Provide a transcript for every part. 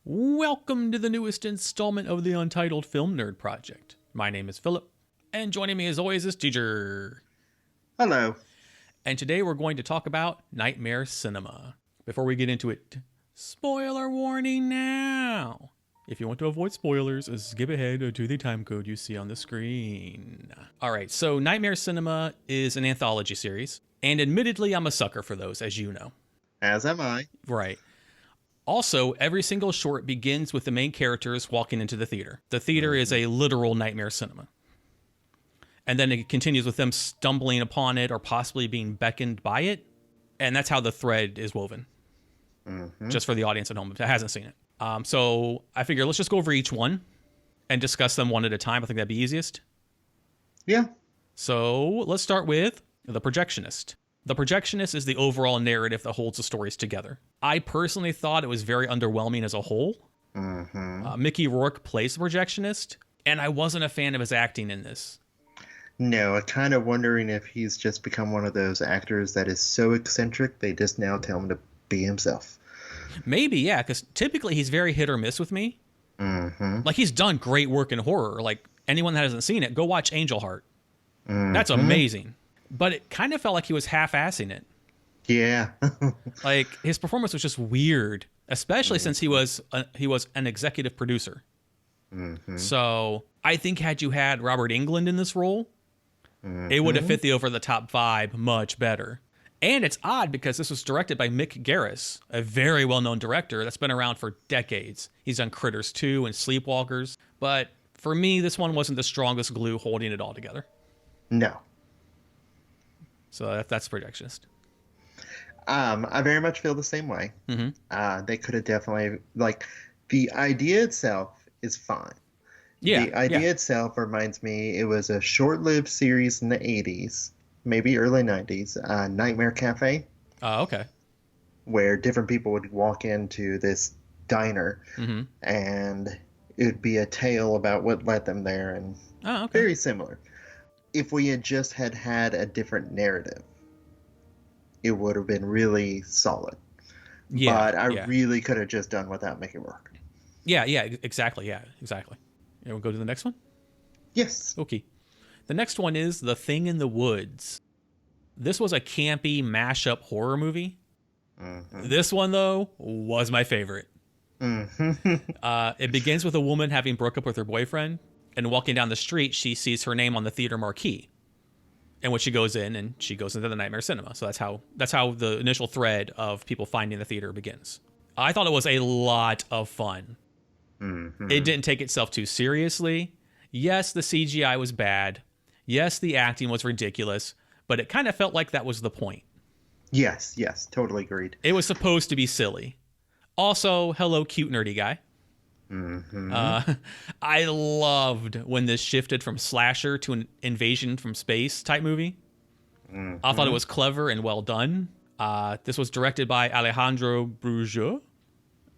Welcome to the newest installment of the Untitled Film Nerd Project. My name is Philip, and joining me as always is Teacher. Hello. And today we're going to talk about Nightmare Cinema. Before we get into it, spoiler warning now. If you want to avoid spoilers, skip ahead to the time code you see on the screen. Alright, so Nightmare Cinema is an anthology series, and admittedly I'm a sucker for those, as you know. As am I. Right. Also, every single short begins with the main characters walking into the theater. The theater is a literal nightmare cinema. And then it continues with them stumbling upon it or possibly being beckoned by it. And that's how the thread is woven. Just for the audience at home that hasn't seen it. So I figure let's just go over each one and discuss them one at a time. I think that'd be easiest. Yeah. So let's start with The Projectionist. The Projectionist is the overall narrative that holds the stories together. I personally thought it was very underwhelming as a whole. Mickey Rourke plays the Projectionist, and I wasn't a fan of his acting in this. No, I'm kind of wondering if he's just become one of those actors that is so eccentric, they just now tell him to be himself. Maybe, yeah, because typically he's very hit or miss with me. Like, he's done great work in horror. Like, anyone that hasn't seen it, go watch Angel Heart. That's amazing. But it kind of felt like he was half-assing it. Yeah. Like, his performance was just weird, especially since he was an executive producer. So I think had you had Robert Englund in this role, it would have fit the over-the-top vibe much better. And it's odd because this was directed by Mick Garris, a very well-known director that's been around for decades. He's done Critters 2 and Sleepwalkers. But for me, this one wasn't the strongest glue holding it all together. No. So that's Projectionist. I very much feel the same way. They could have definitely, like, the idea itself is fine. Yeah. The idea itself reminds me, it was a short-lived series in the 80s, maybe early 90s, Nightmare Cafe. Okay. Where different people would walk into this diner, and it would be a tale about what led them there, and very similar. If we had just had a different narrative, it would have been really solid. Yeah, but I really could have just done without Mickey Rourke. Yeah, exactly. Yeah, exactly. We'll go to the next one? Yes. Okay. The next one is The Thing in the Woods. This was a campy mashup horror movie. This one, though, was my favorite. It begins with a woman having broke up with her boyfriend. And walking down the street, she sees her name on the theater marquee. And when she goes in, and she goes into the Nightmare Cinema. So that's how the initial thread of people finding the theater begins. I thought it was a lot of fun. It didn't take itself too seriously. Yes, the CGI was bad. Yes, the acting was ridiculous. But it kind of felt like that was the point. Yes, totally agreed. It was supposed to be silly. Also, hello, cute nerdy guy. I loved when this shifted from slasher to an invasion from space type movie. I thought it was clever and well done. This was directed by Alejandro Brujo.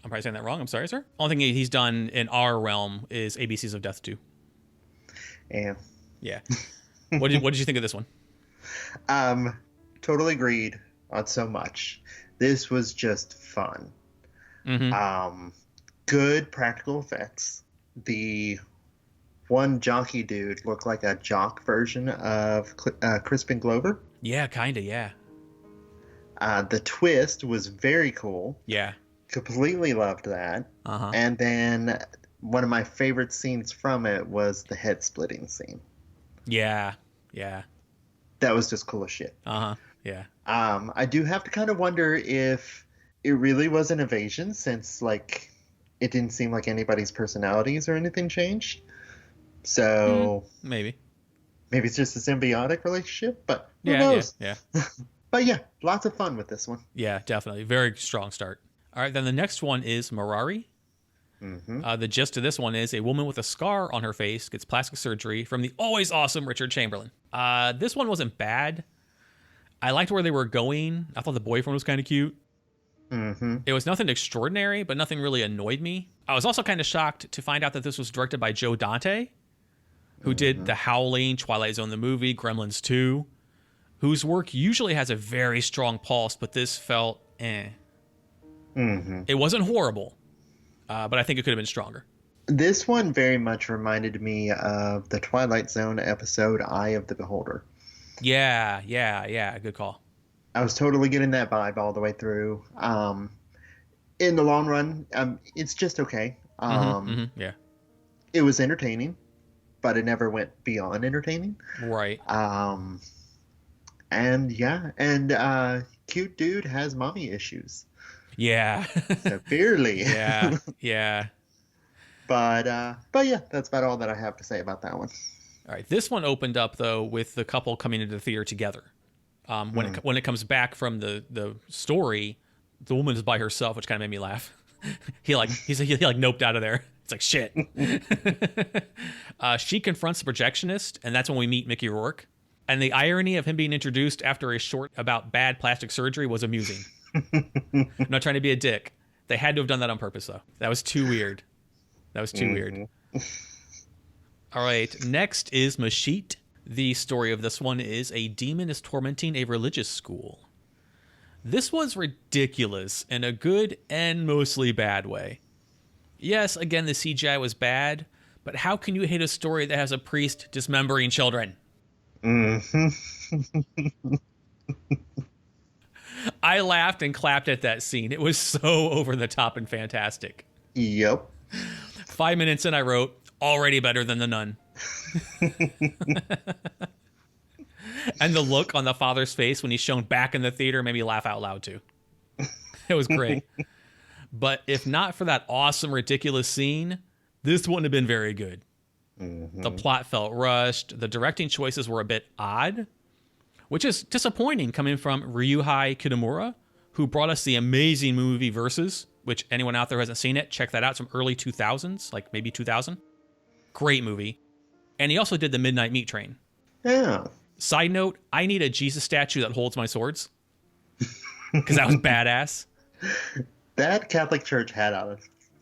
I'm probably saying that wrong. I'm sorry, sir. Only thing he's done in our realm is ABCs of Death 2. Yeah. What did you think of this one? Totally agreed on so much. This was just fun. Good practical effects. The one jockey dude looked like a jock version of Crispin Glover. Yeah, kind of, yeah. The twist was very cool. Yeah. Completely loved that. And then one of my favorite scenes from it was the head splitting scene. Yeah. That was just cool as shit. Yeah. I do have to kind of wonder if it really was an evasion, since, like, it didn't seem like anybody's personalities or anything changed. So maybe it's just a symbiotic relationship, but who knows? Yeah. But yeah, lots of fun with this one. Yeah, definitely. Very strong start. All right, then the next one is Murari. The gist of this one is a woman with a scar on her face gets plastic surgery from the always awesome Richard Chamberlain. This one wasn't bad. I liked where they were going. I thought the boyfriend was kind of cute. It was nothing extraordinary, but nothing really annoyed me. I was also kind of shocked to find out that this was directed by Joe Dante, who did The Howling, Twilight Zone the movie, Gremlins 2, whose work usually has a very strong pulse, but this felt It wasn't horrible. but I think it could have been stronger. This one very much reminded me of the Twilight Zone episode Eye of the Beholder. Yeah. Good call. I was totally getting that vibe all the way through. In the long run, it's just okay. Yeah. It was entertaining, but it never went beyond entertaining. Right. And cute dude has mommy issues. Yeah. Severely. Yeah. But yeah, that's about all that I have to say about that one. All right. This one opened up, though, with the couple coming into the theater together. When it comes back from the story, the woman is by herself, which kind of made me laugh. he noped out of there. It's like, shit. She confronts the projectionist, and that's when we meet Mickey Rourke. And the irony of him being introduced after a short about bad plastic surgery was amusing. I'm not trying to be a dick. They had to have done that on purpose, though. That was too weird. Weird. All right. Next is Mashite. The story of this one is a demon is tormenting a religious school. This was ridiculous in a good and mostly bad way. Yes, again, the CGI was bad, but how can you hate a story that has a priest dismembering children? I laughed and clapped at that scene. It was so over the top and fantastic. Yep. 5 minutes in, I wrote, already better than The Nun. And the look on the father's face when he's shown back in the theater made me laugh out loud, too. It was great. But if not for that awesome, ridiculous scene, this wouldn't have been very good. The plot felt rushed. The directing choices were a bit odd, which is disappointing coming from Ryuhei Kitamura, who brought us the amazing movie Versus, which anyone out there who hasn't seen it, check that out. It's from early 2000s, like maybe 2000. Great movie. And he also did The Midnight Meat Train. Yeah. Side note, I need a Jesus statue that holds my swords. Because that was badass. That Catholic Church had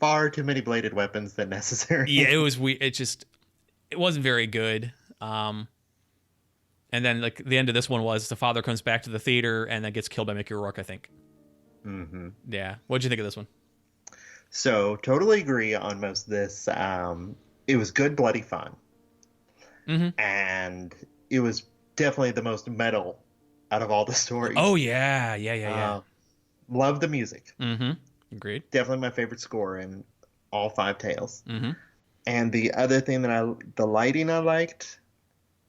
far too many bladed weapons than necessary. Yeah, it was weird. It wasn't very good. And then like the end of this one was the father comes back to the theater and then gets killed by Mickey Rourke, I think. Yeah. What'd you think of this one? So totally agree on most of this. It was good, bloody fun. And it was definitely the most metal out of all the stories. Oh, yeah. Love the music. Agreed. Definitely my favorite score in all 5 tales. And the other thing that the lighting I liked,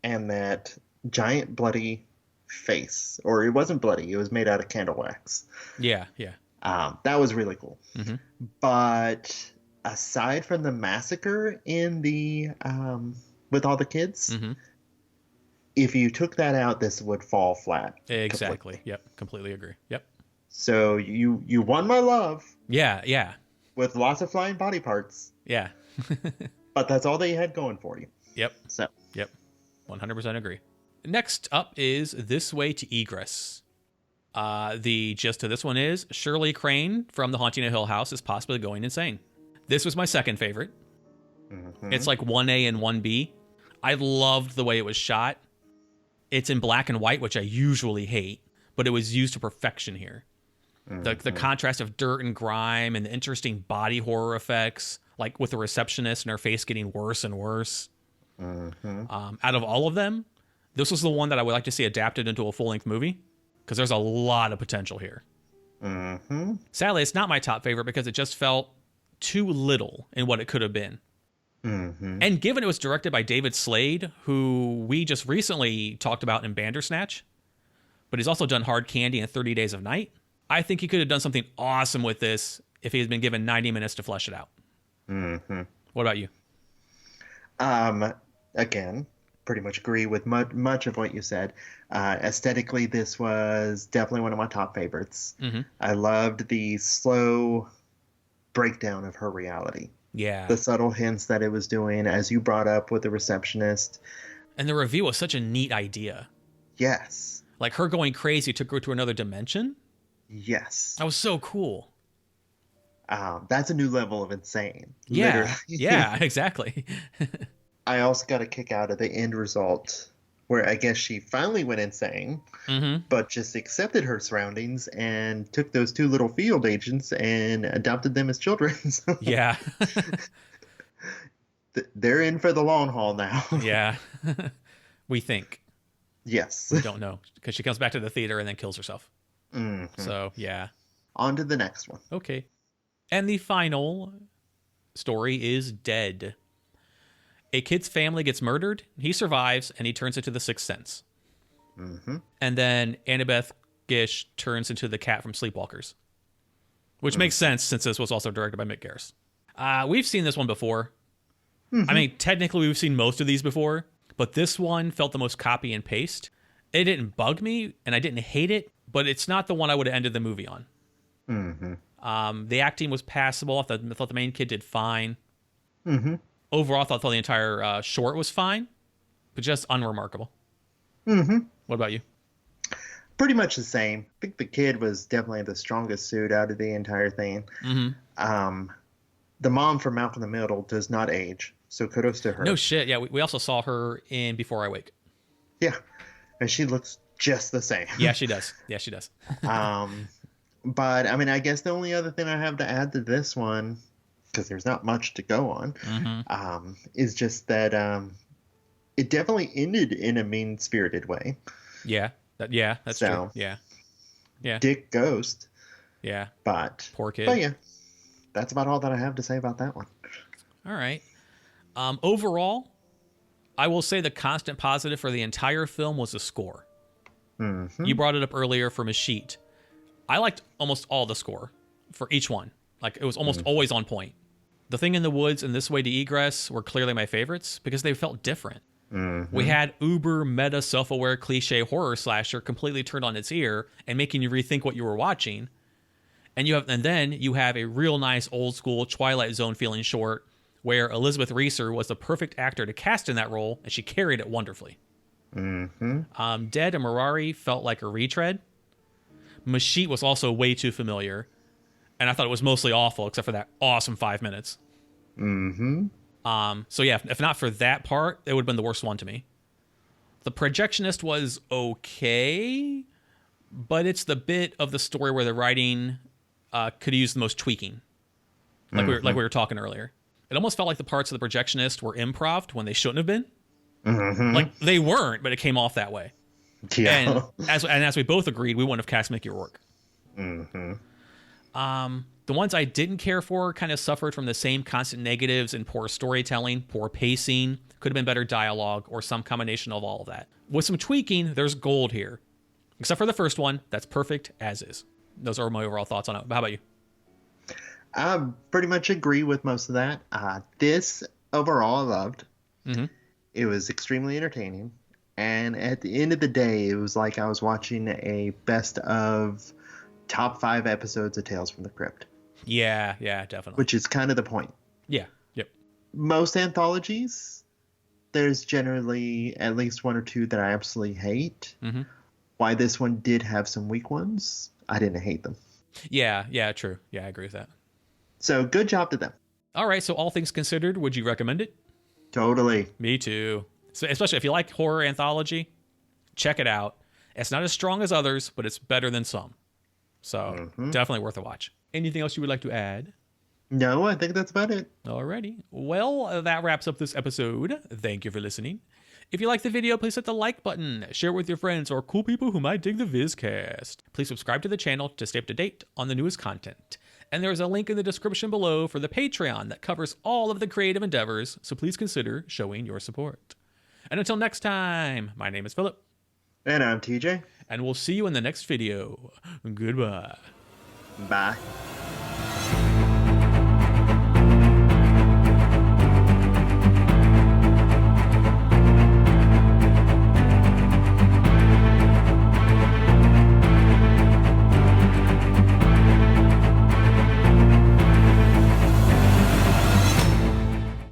and that giant bloody face, or it wasn't bloody, it was made out of candle wax. Yeah. That was really cool. But aside from the massacre in the with all the kids, if you took that out, this would fall flat. Exactly. Completely. Yep. Completely agree. Yep. So you won my love. Yeah. With lots of flying body parts. Yeah. But that's all they had going for you. Yep. So. Yep. 100% agree. Next up is This Way to Egress. The gist of this one is Shirley Crane from The Haunting of Hill House is possibly going insane. This was my second favorite. It's like 1A and 1B. I loved the way it was shot. It's in black and white, which I usually hate, but it was used to perfection here. The contrast of dirt and grime and the interesting body horror effects, like with the receptionist and her face getting worse and worse. Out of all of them, this was the one that I would like to see adapted into a full-length movie, because there's a lot of potential here. Sadly, it's not my top favorite because it just felt too little in what it could have been. And given it was directed by David Slade, who we just recently talked about in Bandersnatch, but he's also done Hard Candy and 30 Days of Night, I think he could have done something awesome with this if he had been given 90 minutes to flesh it out. What about you? Again, pretty much agree with much of what you said. Aesthetically, this was definitely one of my top favorites. I loved the slow breakdown of her reality. Yeah. The subtle hints that it was doing, as you brought up with the receptionist. And the reveal was such a neat idea. Yes. Like her going crazy took her to another dimension. Yes. That was so cool. That's a new level of insane. Yeah. Yeah, exactly. I also got a kick out of the end result where I guess she finally went insane, but just accepted her surroundings and took those two little field agents and adopted them as children. So yeah. they're in for the long haul now. Yeah. We think. Yes. We don't know, because she comes back to the theater and then kills herself. So, yeah. On to the next one. Okay. And the final story is Dead. A kid's family gets murdered, he survives, and he turns into the Sixth Sense. And then Annabeth Gish turns into the cat from Sleepwalkers. Which makes sense, since this was also directed by Mick Garris. We've seen this one before. I mean, technically we've seen most of these before, but this one felt the most copy and paste. It didn't bug me, and I didn't hate it, but it's not the one I would have ended the movie on. The acting was passable. I thought the main kid did fine. Overall, I thought the entire short was fine, but just unremarkable. What about you? Pretty much the same. I think the kid was definitely the strongest suit out of the entire thing. The mom from Malcolm in the Middle does not age, so kudos to her. No shit. Yeah, we also saw her in Before I Wake. Yeah, and she looks just the same. Yeah, she does. Yeah, she does. But, I mean, I guess the only other thing I have to add to this one, because there's not much to go on, is just that it definitely ended in a mean-spirited way. Yeah, that's true. Yeah. Dick Ghost. Yeah. But poor kid. But yeah, that's about all that I have to say about that one. All right. Overall, I will say the constant positive for the entire film was the score. You brought it up earlier for Mashite. I liked almost all the score for each one. Like, it was almost always on point. The Thing in the Woods and This Way to Egress were clearly my favorites because they felt different. We had uber meta self-aware cliche horror slasher completely turned on its ear and making you rethink what you were watching. And then you have a real nice old school Twilight Zone feeling short where Elizabeth Reeser was the perfect actor to cast in that role, and she carried it wonderfully. Dead and Murari felt like a retread. Mashite was also way too familiar, and I thought it was mostly awful except for that awesome 5 minutes. So yeah, if not for that part, it would have been the worst one to me. The Projectionist was okay, but it's the bit of the story where the writing could use the most tweaking, like we were talking earlier. It almost felt like the parts of the Projectionist were improv when they shouldn't have been. Like, they weren't, but it came off that way. Yeah. And as we both agreed, we wouldn't have cast Mickey Rourke. The ones I didn't care for kind of suffered from the same constant negatives and poor storytelling, poor pacing, could have been better dialogue, or some combination of all of that. With some tweaking, there's gold here. Except for the first one, that's perfect as is. Those are my overall thoughts on it. How about you? I pretty much agree with most of that. This, overall, I loved. It was extremely entertaining. And at the end of the day, it was like I was watching a best of top 5 episodes of Tales from the Crypt. Yeah, definitely. Which is kind of the point. Yeah, yep. Most anthologies, there's generally at least one or two that I absolutely hate. Why this one did have some weak ones, I didn't hate them. Yeah, true. Yeah, I agree with that. So good job to them. All right, so all things considered, would you recommend it? Totally. Me too. So especially if you like horror anthology, check it out. It's not as strong as others, but it's better than some. So definitely worth a watch. Anything else you would like to add? No, I think that's about it. Alrighty. Well, that wraps up this episode. Thank you for listening. If you like the video, please hit the like button, share it with your friends or cool people who might dig the Vizcast. Please subscribe to the channel to stay up to date on the newest content. And there is a link in the description below for the Patreon that covers all of the creative endeavors, so please consider showing your support. And until next time, my name is Philip. And I'm TJ. And we'll see you in the next video. Goodbye. Bye.